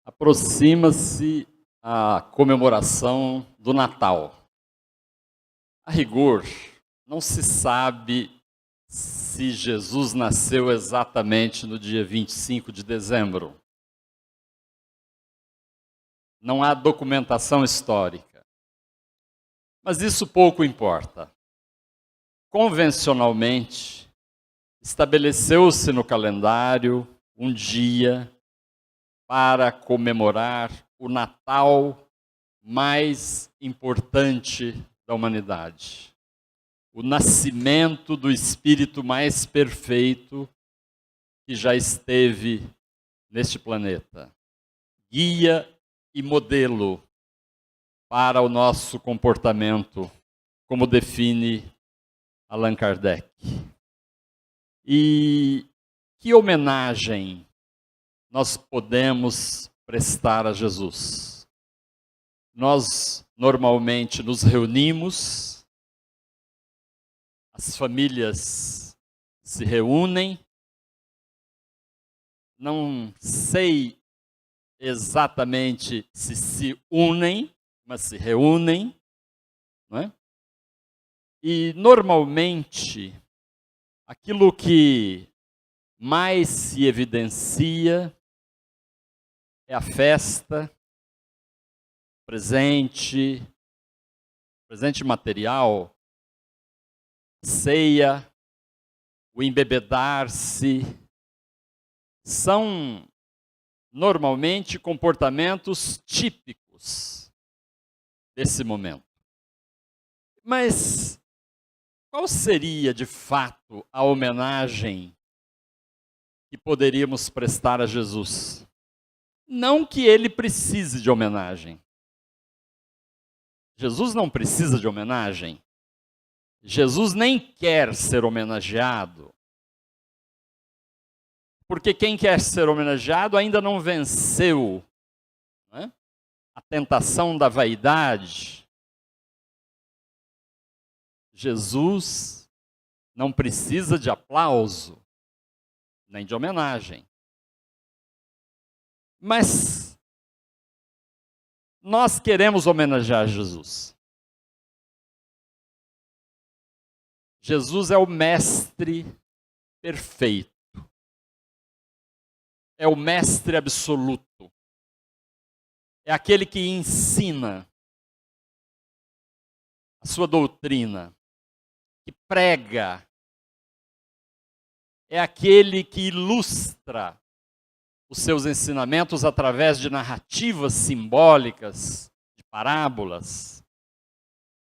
Aproxima-se a comemoração do Natal. A rigor, não se sabe se Jesus nasceu exatamente no dia 25 de dezembro. Não há documentação histórica. Mas isso pouco importa. Convencionalmente, estabeleceu-se no calendário um dia para comemorar o Natal mais importante da humanidade. O nascimento do Espírito mais perfeito que já esteve neste planeta. Guia e modelo para o nosso comportamento, como define Allan Kardec. E que homenagem nós podemos prestar a Jesus? Nós normalmente nos reunimos, as famílias se reúnem, não sei exatamente se unem, mas se reúnem, não é? E normalmente aquilo que mais se evidencia é a festa, presente material, ceia, o embebedar-se, são normalmente comportamentos típicos desse momento. Mas qual seria, de fato, a homenagem que poderíamos prestar a Jesus? Não que ele precise de homenagem. Jesus não precisa de homenagem. Jesus nem quer ser homenageado. Porque quem quer ser homenageado ainda não venceu, né, a tentação da vaidade. Jesus não precisa de aplauso, nem de homenagem. Mas nós queremos homenagear Jesus. Jesus é o mestre perfeito. É o mestre absoluto. É aquele que ensina a sua doutrina, que prega. É aquele que ilustra os seus ensinamentos através de narrativas simbólicas, de parábolas.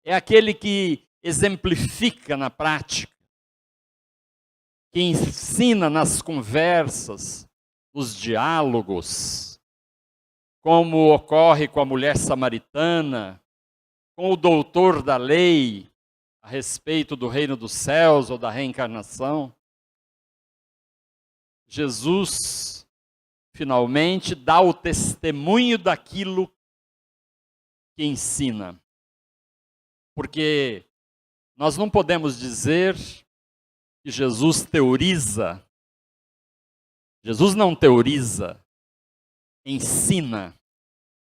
É aquele que exemplifica na prática, que ensina nas conversas, nos diálogos, como ocorre com a mulher samaritana, com o doutor da lei, a respeito do reino dos céus ou da reencarnação. Jesus finalmente dá o testemunho daquilo que ensina. Porque nós não podemos dizer que Jesus teoriza. Jesus não teoriza, ensina.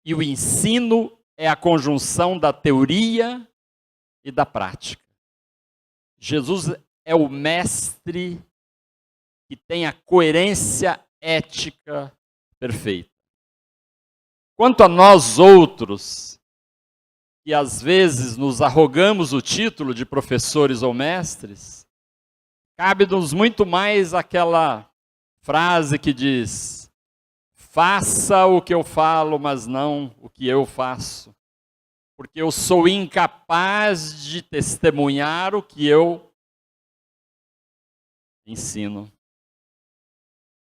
E o ensino é a conjunção da teoria e da prática. Jesus é o mestre que tem a coerência ética perfeita. Quanto a nós outros, que às vezes nos arrogamos o título de professores ou mestres, cabe-nos muito mais aquela frase que diz: faça o que eu falo, mas não o que eu faço, porque eu sou incapaz de testemunhar o que eu ensino.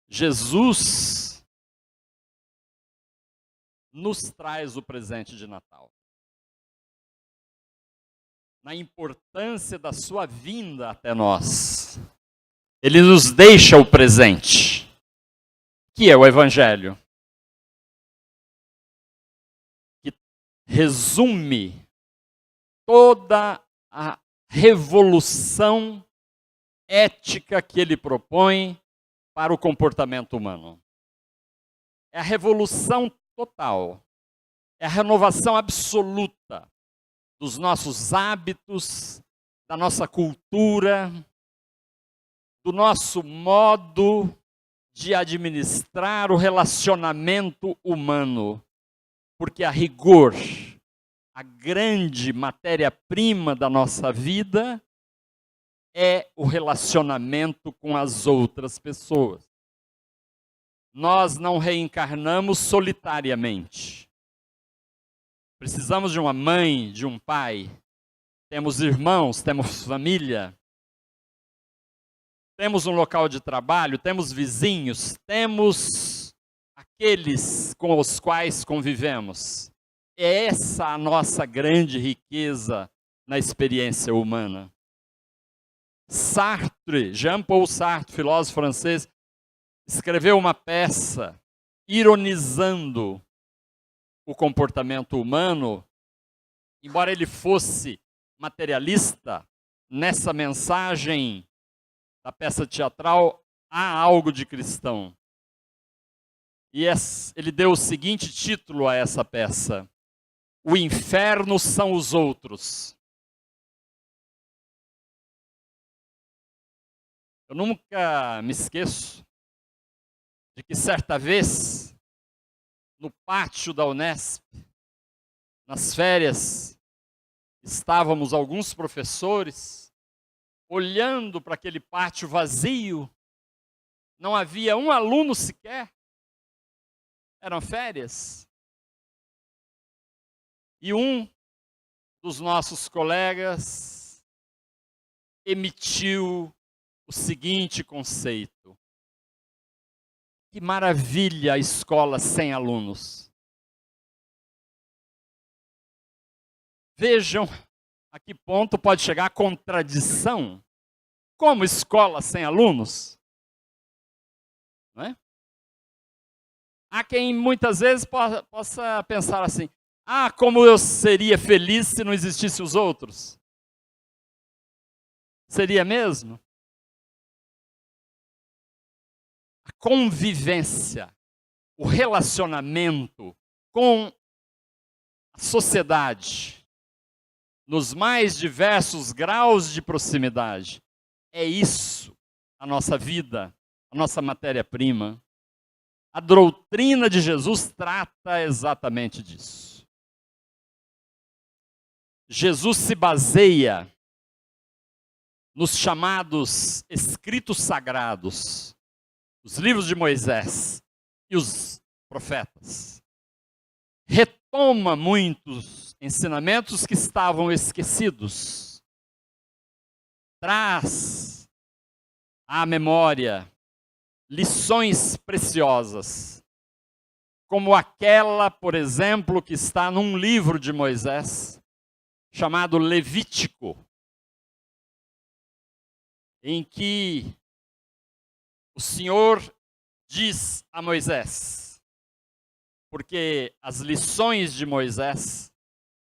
Jesus nos traz o presente de Natal. Na importância da sua vinda até nós. Ele nos deixa o presente, que é o Evangelho, que resume toda a revolução ética que ele propõe para o comportamento humano. É a revolução total. É a renovação absoluta dos nossos hábitos, da nossa cultura, do nosso modo de administrar o relacionamento humano. Porque a rigor, a grande matéria-prima da nossa vida é o relacionamento com as outras pessoas. Nós não reencarnamos solitariamente. Precisamos de uma mãe, de um pai. Temos irmãos, temos família. Temos um local de trabalho, temos vizinhos, temos aqueles com os quais convivemos. É essa a nossa grande riqueza na experiência humana. Sartre, Jean-Paul Sartre, filósofo francês, escreveu uma peça ironizando o comportamento humano. Embora ele fosse materialista, nessa mensagem da peça teatral há algo de cristão. E ele deu o seguinte título a essa peça: O inferno são os outros. Eu nunca me esqueço de que certa vez, no pátio da Unesp, nas férias, estávamos alguns professores olhando para aquele pátio vazio. Não havia um aluno sequer. Eram férias. E um dos nossos colegas emitiu o seguinte conceito: que maravilha a escola sem alunos. Vejam a que ponto pode chegar a contradição. Como escola sem alunos? Não é? Há quem muitas vezes possa pensar assim: ah, como eu seria feliz se não existissem os outros. Seria mesmo? A convivência, o relacionamento com a sociedade, nos mais diversos graus de proximidade, é isso a nossa vida, a nossa matéria-prima. A doutrina de Jesus trata exatamente disso. Jesus se baseia nos chamados escritos sagrados, os livros de Moisés e os profetas. Retoma muitos ensinamentos que estavam esquecidos. Traz à memória lições preciosas, como aquela, por exemplo, que está num livro de Moisés, chamado Levítico, em que o Senhor diz a Moisés, porque as lições de Moisés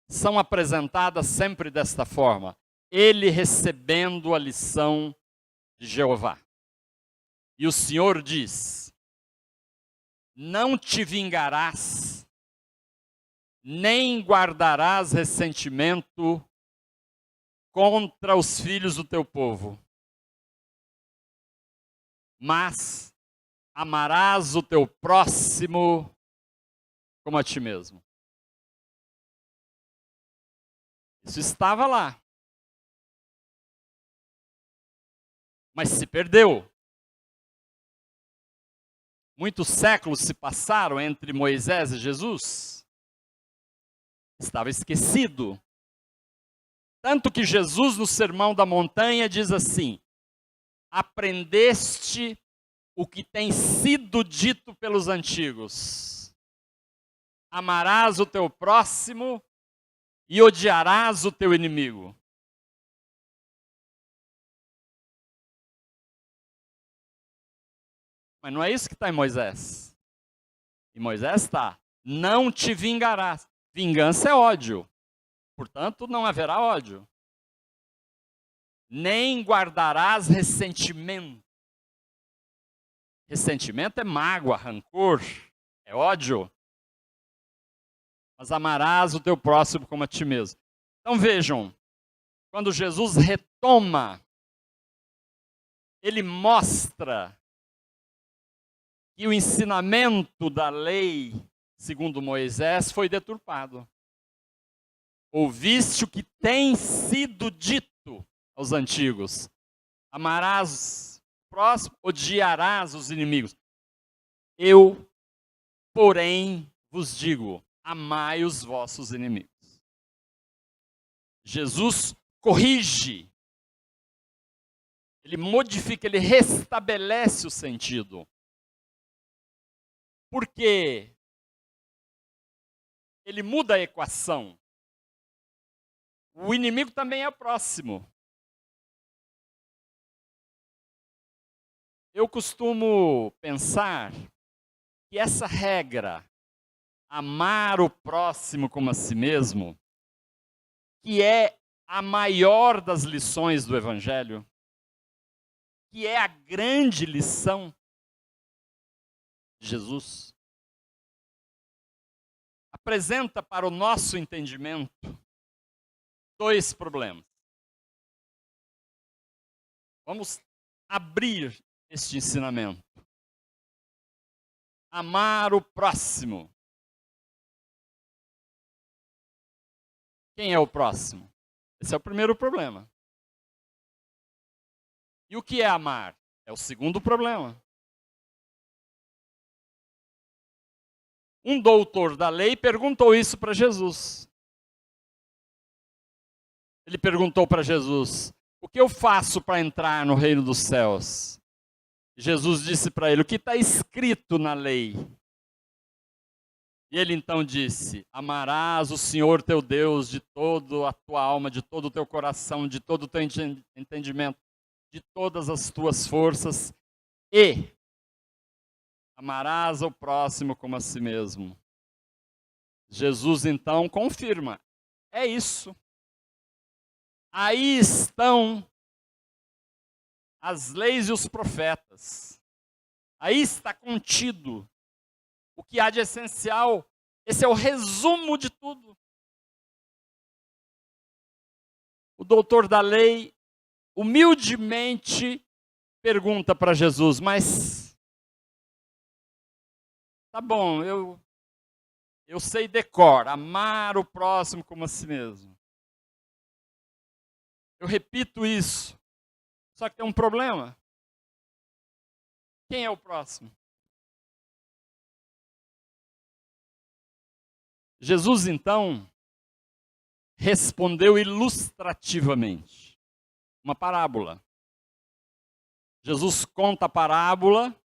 são apresentadas sempre desta forma, ele recebendo a lição de Jeová. E o Senhor diz: não te vingarás, nem guardarás ressentimento contra os filhos do teu povo, mas amarás o teu próximo como a ti mesmo. Isso estava lá, mas se perdeu. Muitos séculos se passaram entre Moisés e Jesus. Estava esquecido. Tanto que Jesus, no Sermão da Montanha, diz assim: aprendeste o que tem sido dito pelos antigos. Amarás o teu próximo e odiarás o teu inimigo. Mas não é isso que está em Moisés. Em Moisés está: não te vingarás. Vingança é ódio. Portanto, não haverá ódio. Nem guardarás ressentimento. Ressentimento é mágoa, rancor, é ódio. mas amarás o teu próximo como a ti mesmo. Então vejam, quando Jesus retoma, ele mostra que o ensinamento da lei, segundo Moisés, foi deturpado. Ouviste o que tem sido dito aos antigos: amarás o próximo, odiarás os inimigos. Eu, porém, vos digo: amai os vossos inimigos. Jesus corrige, ele modifica, ele restabelece o sentido. Porque ele muda a equação. O inimigo também é próximo. Eu costumo pensar que essa regra, amar o próximo como a si mesmo, que é a maior das lições do Evangelho, que é a grande lição de Jesus, apresenta para o nosso entendimento dois problemas. Vamos abrir este ensinamento. Amar o próximo. Quem é o próximo? Esse é o primeiro problema. E o que é amar? É o segundo problema. Um doutor da lei perguntou isso para Jesus. Ele perguntou para Jesus: o que eu faço para entrar no reino dos céus? Jesus disse para ele: o que está escrito na lei? E ele então disse: amarás o Senhor teu Deus de toda a tua alma, de todo o teu coração, de todo o teu entendimento, de todas as tuas forças, e amarás ao próximo como a si mesmo. Jesus então confirma: é isso. Aí estão as leis e os profetas. Aí está contido o que há de essencial. Esse é o resumo de tudo. O doutor da lei humildemente pergunta para Jesus: mas tá bom, eu sei decor, amar o próximo como a si mesmo. Eu repito isso. Só que tem um problema. Quem é o próximo? Jesus, então, respondeu ilustrativamente. Uma parábola. Jesus conta a parábola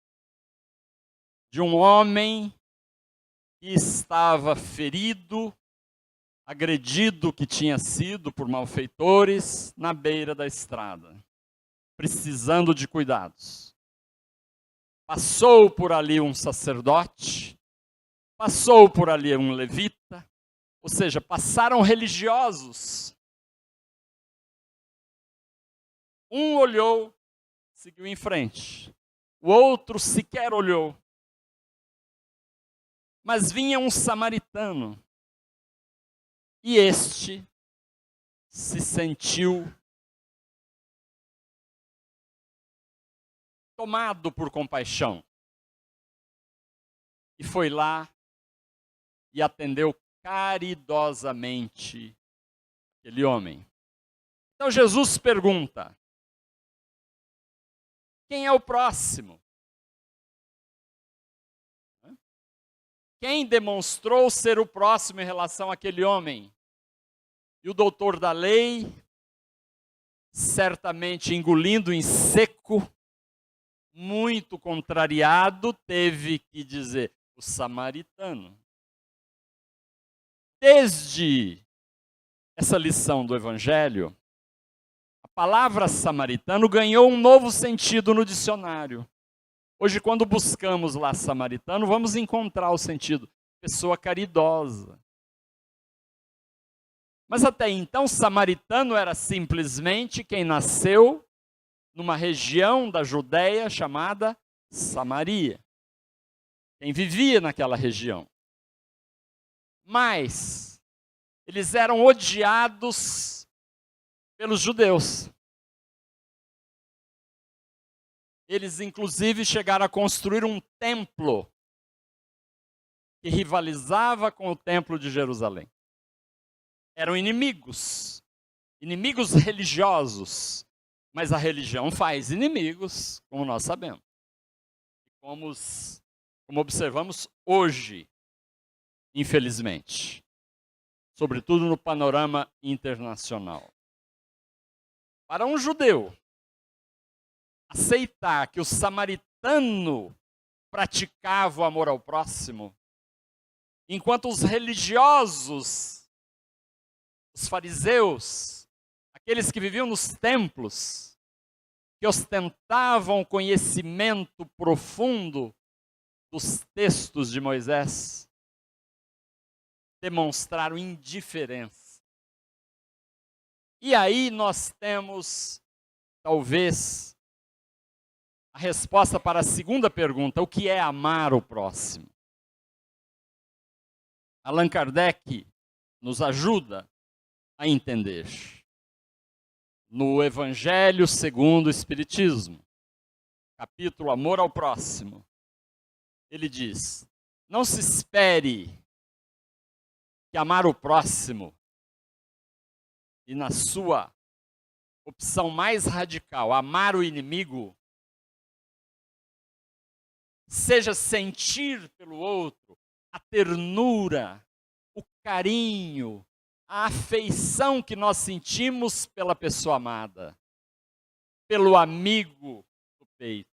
de um homem que estava ferido, agredido que tinha sido por malfeitores na beira da estrada, precisando de cuidados. Passou por ali um sacerdote, passou por ali um levita, ou seja, passaram religiosos. Um olhou, seguiu em frente. O outro sequer olhou. Mas vinha um samaritano. E este se sentiu tomado por compaixão. E foi lá e atendeu caridosamente aquele homem. Então Jesus pergunta: quem é o próximo? Quem demonstrou ser o próximo em relação àquele homem? E o doutor da lei, certamente engolindo em seco, muito contrariado, teve que dizer: o samaritano. Desde essa lição do Evangelho, a palavra samaritano ganhou um novo sentido no dicionário. Hoje, quando buscamos lá samaritano, vamos encontrar o sentido: pessoa caridosa. Mas até então, samaritano era simplesmente quem nasceu numa região da Judéia chamada Samaria. Quem vivia naquela região. Mas eles eram odiados pelos judeus. Eles, inclusive, chegaram a construir um templo que rivalizava com o templo de Jerusalém. Eram inimigos, inimigos religiosos, mas a religião faz inimigos, como nós sabemos. Como observamos hoje, infelizmente, sobretudo no panorama internacional. Para um judeu, aceitar que o samaritano praticava o amor ao próximo, enquanto os religiosos, os fariseus, aqueles que viviam nos templos, que ostentavam conhecimento profundo dos textos de Moisés, demonstraram indiferença. E aí nós temos, talvez, a resposta para a segunda pergunta: o que é amar o próximo? Allan Kardec nos ajuda a entender. No Evangelho segundo o Espiritismo, capítulo Amor ao Próximo, ele diz: não se espere que amar o próximo, e na sua opção mais radical, amar o inimigo, seja sentir pelo outro a ternura, o carinho, a afeição que nós sentimos pela pessoa amada, pelo amigo do peito.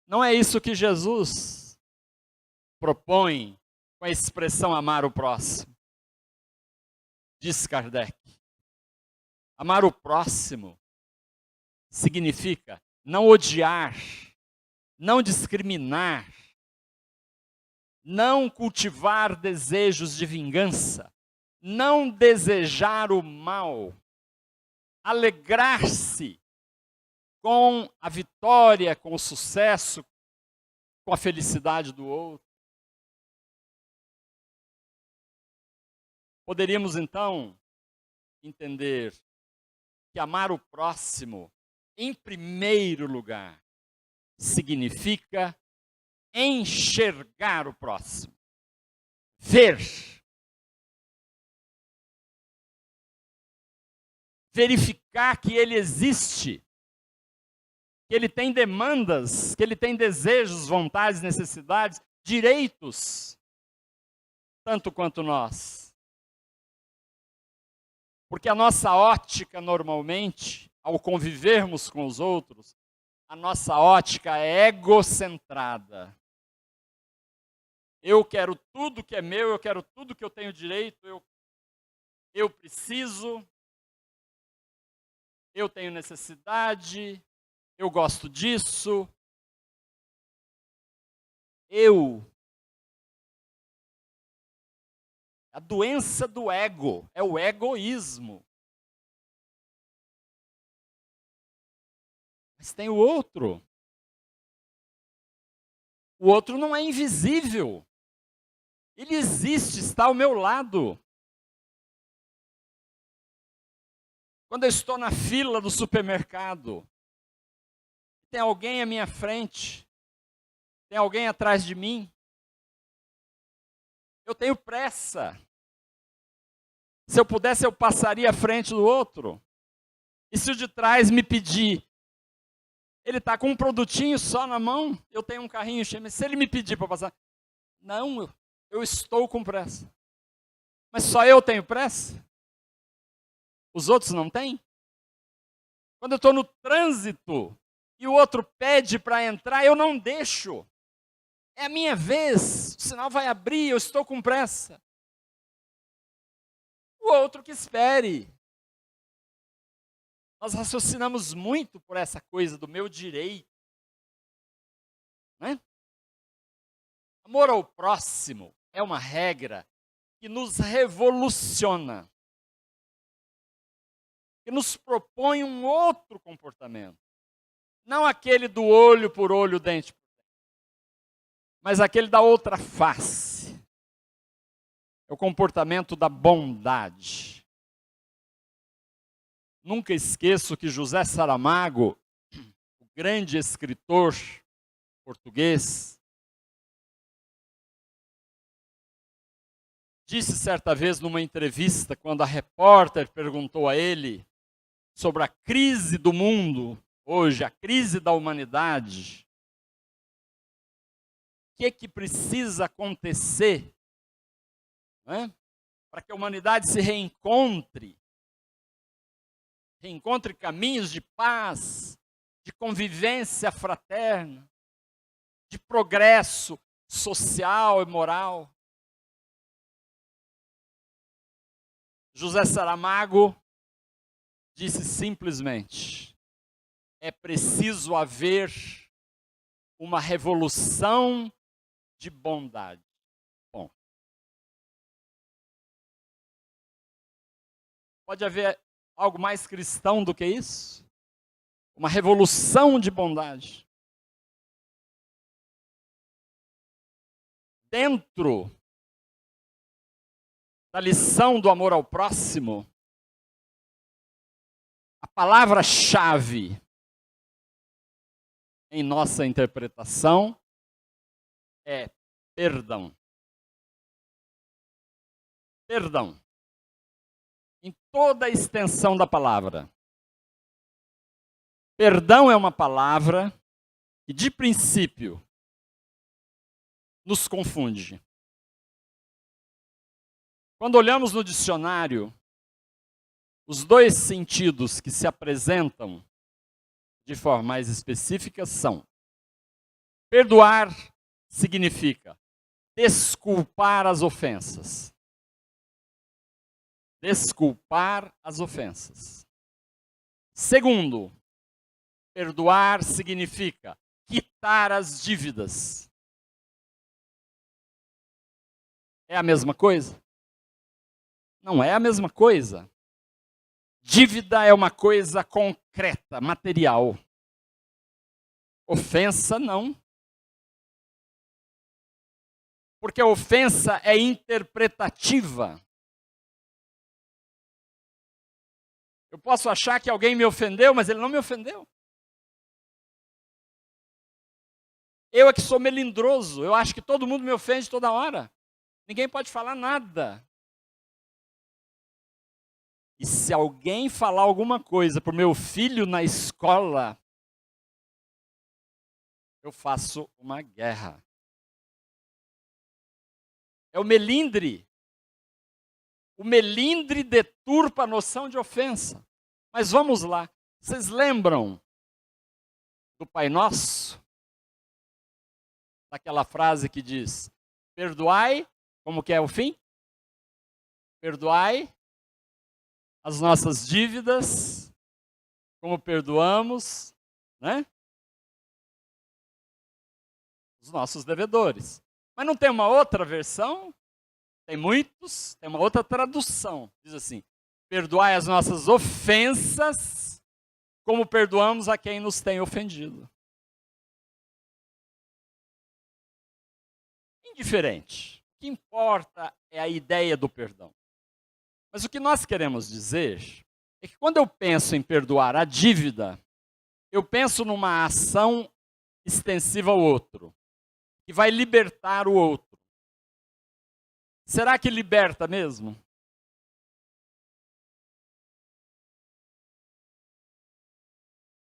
Não é isso que Jesus propõe com a expressão amar o próximo. Diz Kardec: amar o próximo significa não odiar, não discriminar, não cultivar desejos de vingança, não desejar o mal, alegrar-se com a vitória, com o sucesso, com a felicidade do outro. Poderíamos então entender que amar o próximo, em primeiro lugar, significa enxergar o próximo, ver, verificar que ele existe, que ele tem demandas, que ele tem desejos, vontades, necessidades, direitos, tanto quanto nós. Porque a nossa ótica, normalmente, ao convivermos com os outros, a nossa ótica é egocentrada. Eu quero tudo que é meu, eu quero tudo que eu tenho direito, eu preciso, eu tenho necessidade, eu gosto disso. A doença do ego é o egoísmo. Mas tem o outro. O outro não é invisível. Ele existe, está ao meu lado. Quando eu estou na fila do supermercado, tem alguém à minha frente, tem alguém atrás de mim, eu tenho pressa. Se eu pudesse, eu passaria à frente do outro. E se o de trás me pedir, ele está com um produtinho só na mão, eu tenho um carrinho cheio, mas se ele me pedir para passar, não, eu estou com pressa. Mas só eu tenho pressa? Os outros não têm? Quando eu estou no trânsito e o outro pede para entrar, eu não deixo. É a minha vez, o sinal vai abrir, eu estou com pressa. O outro que espere. Nós raciocinamos muito por essa coisa do meu direito. Né? Amor ao próximo é uma regra que nos revoluciona, que nos propõe um outro comportamento. Não aquele do olho por olho, dente por dente, mas aquele da outra face. é o comportamento da bondade. Nunca esqueço que José Saramago, o grande escritor português, disse certa vez numa entrevista, quando a repórter perguntou a ele sobre a crise do mundo, hoje, a crise da humanidade, o que precisa acontecer, né, para que a humanidade se reencontre caminhos de paz, de convivência fraterna, de progresso social e moral. José Saramago disse simplesmente: é preciso haver uma revolução de bondade. Bom, pode haver algo mais cristão do que isso? Uma revolução de bondade. Dentro da lição do amor ao próximo, a palavra-chave em nossa interpretação é perdão. Perdão. Em toda a extensão da palavra. Perdão é uma palavra que, de princípio, nos confunde. Quando olhamos no dicionário, os dois sentidos que se apresentam de forma mais específica são: perdoar significa desculpar as ofensas. Desculpar as ofensas. Segundo, perdoar significa quitar as dívidas. É a mesma coisa? Não é a mesma coisa. Dívida é uma coisa concreta, material. Ofensa, não. Porque a ofensa é interpretativa. Eu posso achar que alguém me ofendeu, mas ele não me ofendeu. Eu é que sou melindroso. Eu acho que todo mundo me ofende toda hora. Ninguém pode falar nada. E se alguém falar alguma coisa para o meu filho na escola, eu faço uma guerra. É o melindre. O melindre deturpa a noção de ofensa. Mas vamos lá. Vocês lembram do Pai Nosso? Daquela frase que diz: perdoai, como que é o fim? Perdoai as nossas dívidas, como perdoamos, né, os nossos devedores. Mas não tem uma outra versão? Tem muitos, tem uma outra tradução. Diz assim: perdoai as nossas ofensas, como perdoamos a quem nos tem ofendido. Indiferente. O que importa é a ideia do perdão. Mas o que nós queremos dizer é que quando eu penso em perdoar a dívida, eu penso numa ação extensiva ao outro, que vai libertar o outro. Será que liberta mesmo?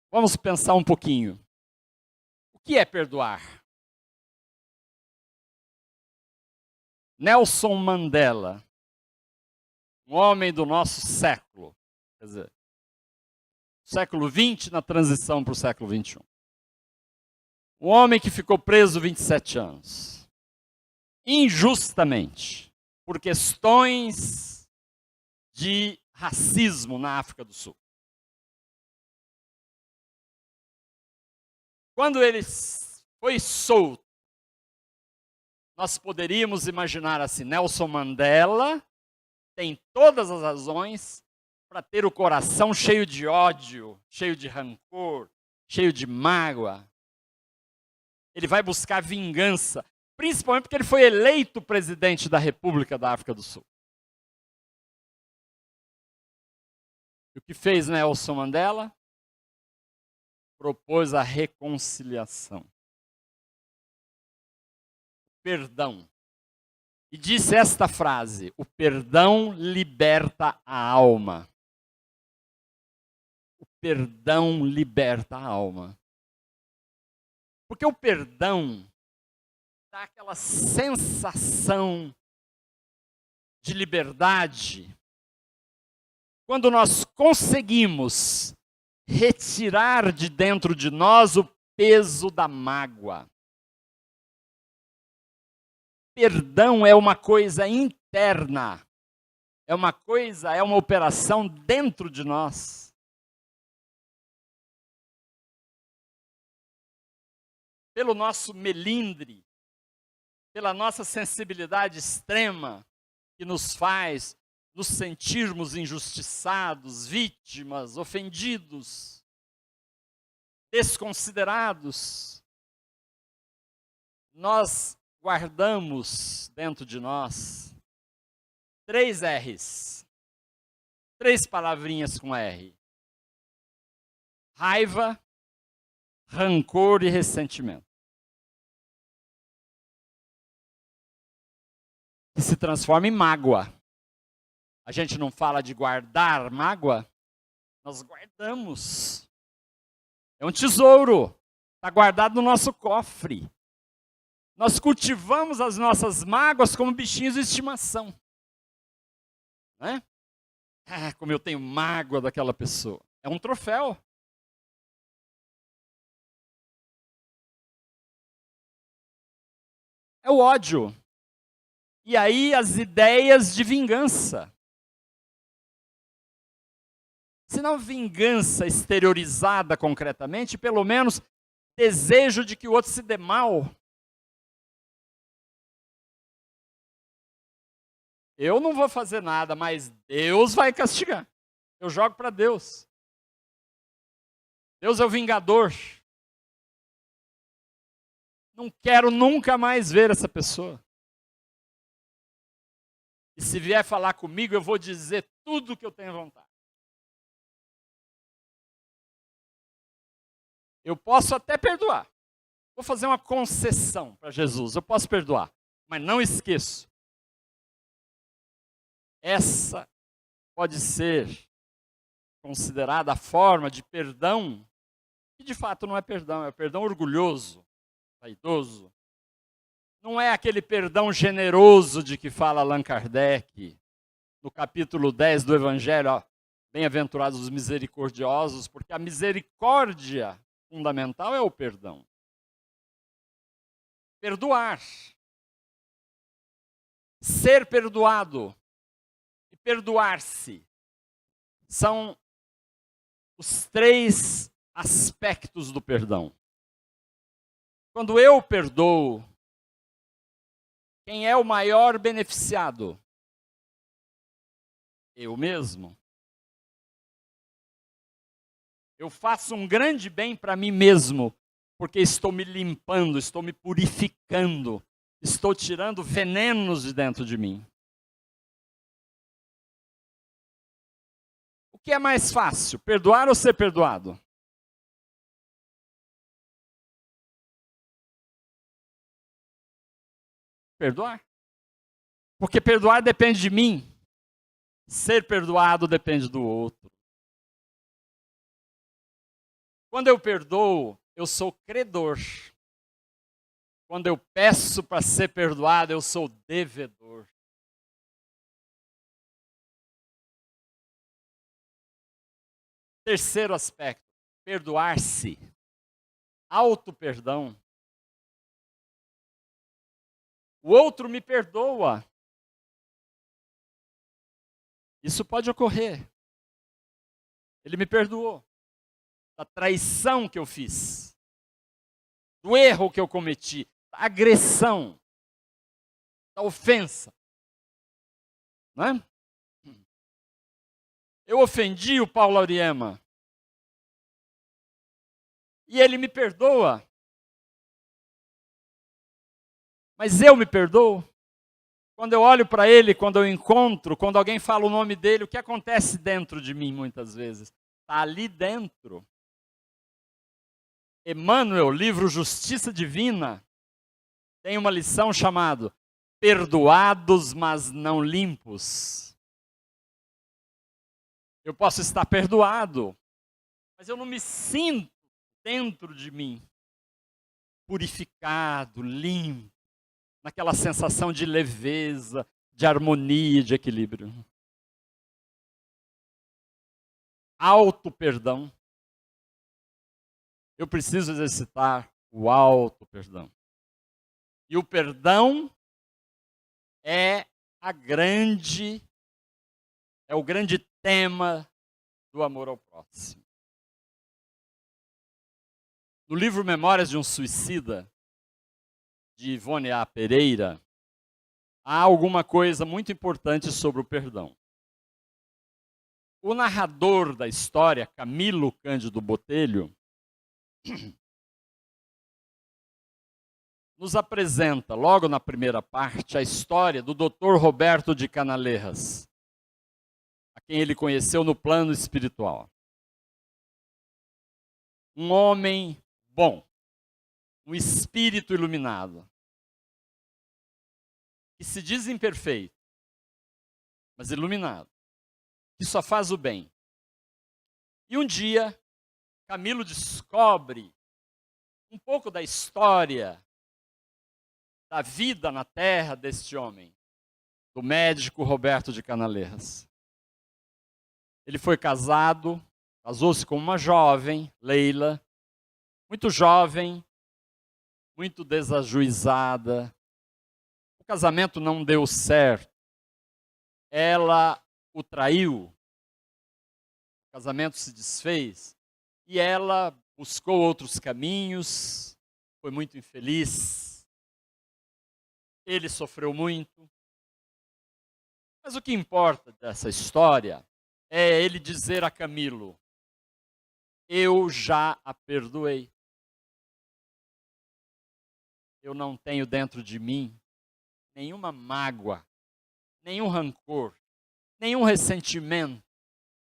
Vamos pensar um pouquinho. O que é perdoar? Nelson Mandela, um homem do nosso século, quer dizer, século XX na transição para o século XXI. Um homem que ficou preso 27 anos, injustamente, por questões de racismo na África do Sul. Quando ele foi solto, nós poderíamos imaginar assim: Nelson Mandela tem todas as razões para ter o coração cheio de ódio, cheio de rancor, cheio de mágoa. Ele vai buscar vingança. Principalmente porque ele foi eleito presidente da República da África do Sul. E o que fez Nelson Mandela? Propôs a reconciliação. Perdão. E disse esta frase: o perdão liberta a alma. O perdão liberta a alma. Porque o perdão dá aquela sensação de liberdade quando nós conseguimos retirar de dentro de nós o peso da mágoa. Perdão é uma coisa interna, é uma operação dentro de nós. Pelo nosso melindre, pela nossa sensibilidade extrema, que nos faz nos sentirmos injustiçados, vítimas, ofendidos, desconsiderados, nós guardamos dentro de nós 3 R's, 3 palavrinhas com R: raiva, rancor e ressentimento. Que se transforma em mágoa. A gente não fala de guardar mágoa, nós guardamos. É um tesouro, está guardado no nosso cofre. Nós cultivamos as nossas mágoas como bichinhos de estimação. Né? Como eu tenho mágoa daquela pessoa. É um troféu. É o ódio. E aí as ideias de vingança. Se não vingança exteriorizada concretamente, pelo menos desejo de que o outro se dê mal. Eu não vou fazer nada, mas Deus vai castigar. Eu jogo para Deus. Deus é o vingador. Não quero nunca mais ver essa pessoa. E se vier falar comigo, eu vou dizer tudo o que eu tenho vontade. Eu posso até perdoar. Vou fazer uma concessão para Jesus. Eu posso perdoar. Mas não esqueço. Essa pode ser considerada a forma de perdão, que de fato não é perdão, é perdão orgulhoso, vaidoso. Não é aquele perdão generoso de que fala Allan Kardec, no capítulo 10 do Evangelho, bem-aventurados os misericordiosos, porque a misericórdia fundamental é o perdão. Perdoar. Ser perdoado e perdoar-se são os 3 aspectos do perdão. Quando eu perdoo, quem é o maior beneficiado? Eu mesmo. Eu faço um grande bem para mim mesmo, porque estou me limpando, estou me purificando, estou tirando venenos de dentro de mim. O que é mais fácil, perdoar ou ser perdoado? Perdoar. Porque perdoar depende de mim. Ser perdoado depende do outro. Quando eu perdoo, eu sou credor. Quando eu peço para ser perdoado, eu sou devedor. Terceiro aspecto, perdoar-se. Auto-perdão. O outro me perdoa. Isso pode ocorrer. Ele me perdoou da traição que eu fiz, do erro que eu cometi, da agressão, da ofensa. Não é? Eu ofendi o Paulo Auriema. E ele me perdoa. Mas eu me perdoo? Quando eu olho para ele, quando eu encontro, quando alguém fala o nome dele, o que acontece dentro de mim muitas vezes? Está ali dentro. Emmanuel, livro Justiça Divina, tem uma lição chamada Perdoados, mas não limpos. Eu posso estar perdoado, mas eu não me sinto dentro de mim purificado, limpo, naquela sensação de leveza, de harmonia, de equilíbrio. Auto-perdão. Eu preciso exercitar o auto-perdão. E o perdão é o grande tema do amor ao próximo. No livro Memórias de um Suicida, de Ivone A. Pereira, há alguma coisa muito importante sobre o perdão. O narrador da história, Camilo Cândido Botelho, nos apresenta, logo na primeira parte, a história do Dr. Roberto de Canalejas, a quem ele conheceu no plano espiritual. Um homem bom, um espírito iluminado, que se diz imperfeito, mas iluminado, que só faz o bem. E um dia, Camilo descobre um pouco da história da vida na terra deste homem, do médico Roberto de Canalejas. Ele foi casado, casou-se com uma jovem, Leila, muito jovem, muito desajuizada. O casamento não deu certo. Ela o traiu. O casamento se desfez. E ela buscou outros caminhos, foi muito infeliz. Ele sofreu muito. Mas o que importa dessa história é ele dizer a Camilo: eu já a perdoei. Eu não tenho dentro de mim nenhuma mágoa, nenhum rancor, nenhum ressentimento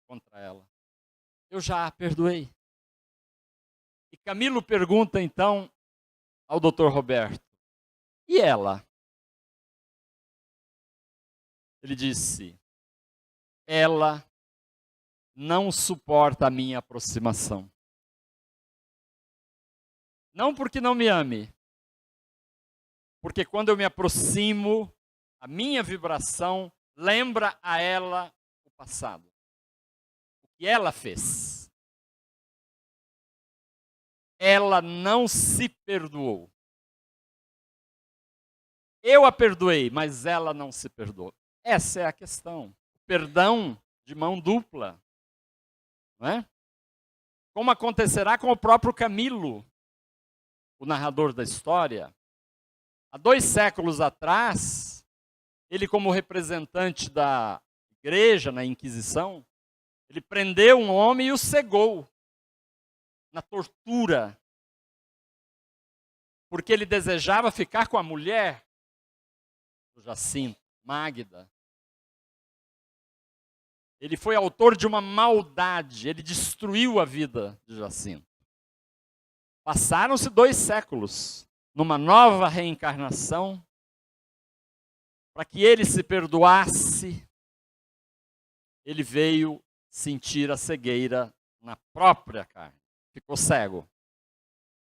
contra ela. Eu já a perdoei. E Camilo pergunta então ao Dr. Roberto: e ela? Ele disse: ela não suporta a minha aproximação. Não porque não me ame, porque quando eu me aproximo, a minha vibração lembra a ela o passado. O que ela fez. Ela não se perdoou. Eu a perdoei, mas ela não se perdoou. Essa é a questão. Perdão de mão dupla. Não é? Como acontecerá com o próprio Camilo, o narrador da história. Há 2 séculos atrás, ele, como representante da igreja na Inquisição, ele prendeu um homem e o cegou na tortura, porque ele desejava ficar com a mulher do Jacinto, Magda. Ele foi autor de uma maldade, ele destruiu a vida de Jacinto. Passaram-se 2 séculos, numa nova reencarnação, para que ele se perdoasse, ele veio sentir a cegueira na própria carne. Ficou cego.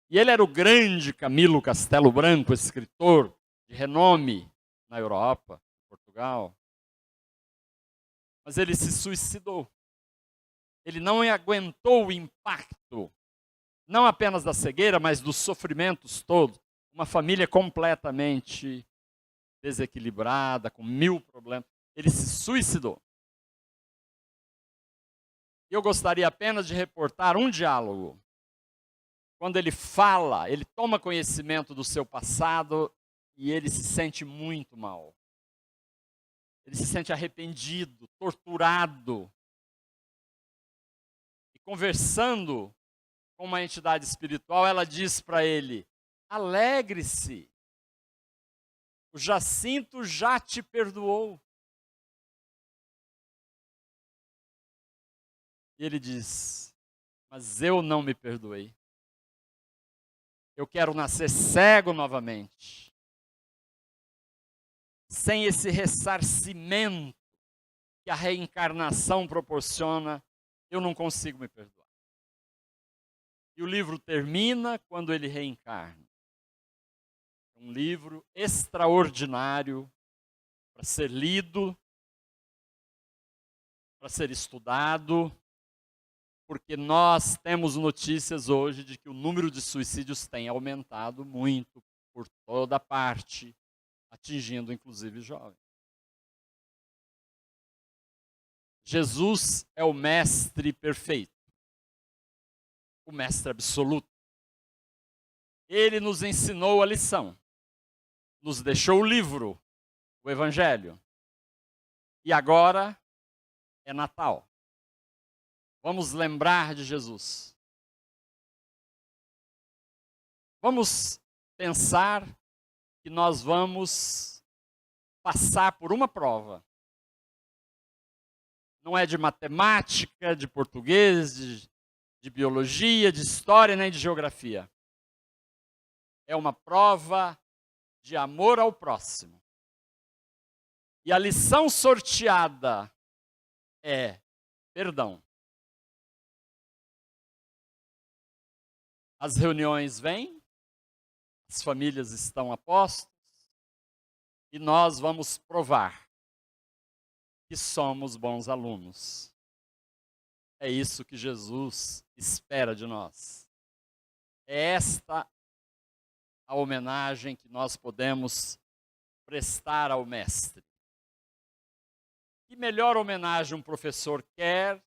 E ele era o grande Camilo Castelo Branco, escritor de renome na Europa, Portugal. Mas ele se suicidou. Ele não aguentou o impacto, não apenas da cegueira, mas dos sofrimentos todos. Uma família completamente desequilibrada, com 1000 problemas. Ele se suicidou. Eu gostaria apenas de reportar um diálogo. Quando ele fala, ele toma conhecimento do seu passado e ele se sente muito mal. Ele se sente arrependido, torturado. E conversando com uma entidade espiritual, ela diz para ele: alegre-se. O Jacinto já te perdoou. E ele diz: mas eu não me perdoei. Eu quero nascer cego novamente. Sem esse ressarcimento que a reencarnação proporciona, eu não consigo me perdoar. E o livro termina quando ele reencarna. Um livro extraordinário para ser lido, para ser estudado, porque nós temos notícias hoje de que o número de suicídios tem aumentado muito por toda parte, atingindo inclusive jovens. Jesus é o mestre perfeito, o mestre absoluto. Ele nos ensinou a lição, nos deixou o livro, o Evangelho. E agora é Natal. Vamos lembrar de Jesus. Vamos pensar que nós vamos passar por uma prova. Não é de matemática, de português, de biologia, de história, nem de geografia. É uma prova de amor ao próximo. E a lição sorteada é perdão. As reuniões vêm, as famílias estão a postos, e nós vamos provar que somos bons alunos. É isso que Jesus espera de nós. É esta a homenagem que nós podemos prestar ao Mestre. Que melhor homenagem um professor quer,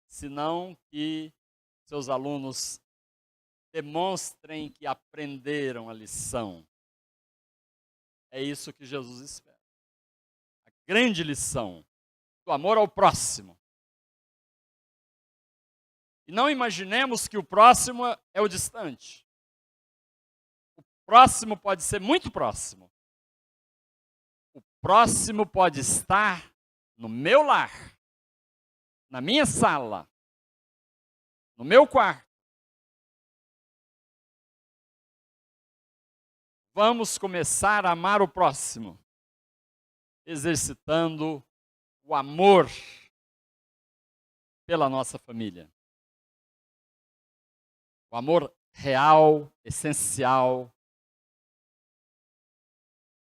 senão que seus alunos demonstrem que aprenderam a lição. É isso que Jesus espera. A grande lição do amor ao próximo. E não imaginemos que o próximo é o distante. O próximo pode ser muito próximo. O próximo pode estar no meu lar, na minha sala, no meu quarto. Vamos começar a amar o próximo, exercitando o amor pela nossa família. O amor real, essencial.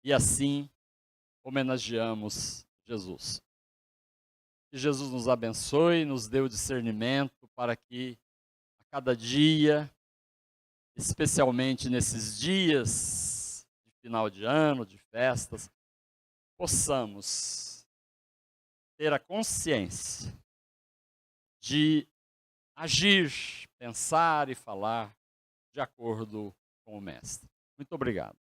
E assim homenageamos Jesus. Que Jesus nos abençoe, nos dê o discernimento para que a cada dia, especialmente nesses dias de final de ano, de festas, possamos ter a consciência de agir, pensar e falar de acordo com o Mestre. Muito obrigado.